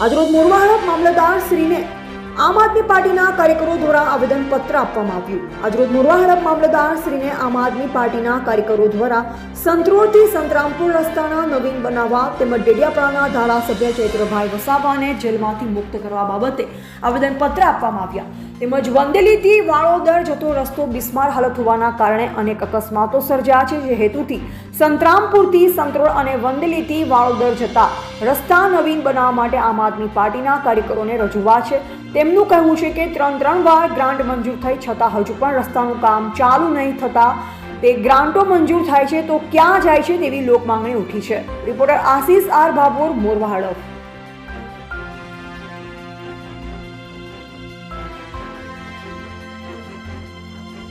આજરોજ મોરવા હડપ મામલતદાર શ્રીને આમ આદમી પાર્ટીના કાર્યકરો દ્વારા આવેદનપત્ર આપવામાં આવ્યું. આજરોજ મોરવા હડપ મામલતદાર શ્રીને આમ આદમી પાર્ટીના કાર્યકરો દ્વારા સંત્રોડથી સંતરામપુર રસ્તાના નવીન બનાવવા તેમજ ડેડિયાપાડાના ધારાસભ્ય ચૈત્રભાઈ વસાવાને જેલમાંથી મુક્ત કરવા બાબતે આવેદનપત્ર આપવામાં આવ્યા. તેમજ વંદેલીથી વાળોદર જતો રસ્તો બિસ્માર હાલત હોવાના કારણે અનેક અકસ્માતો સર્જ્યા છે, જે હેતુથી સંતરામપુરથી સંત્રોડ અને વંદેલીથી વાળોદર જતા રસ્તા નવીન બનાવવા માટે આમ આદમી પાર્ટીના કાર્યકરોને રજૂઆત છે. તેમનું કહેવું છે કે ત્રણ વાર ગ્રાન્ટ મંજૂર થઈ છતાં હજુ પણ રસ્તાનું કામ ચાલુ નહીં થતા તે ગ્રાન્ટો મંજૂર થાય છે તો ક્યાં જાય છે તેવી લોક માંગણી ઉઠી છે. રિપોર્ટર આશીષ આર ભાભોર, મોરવા હડપ.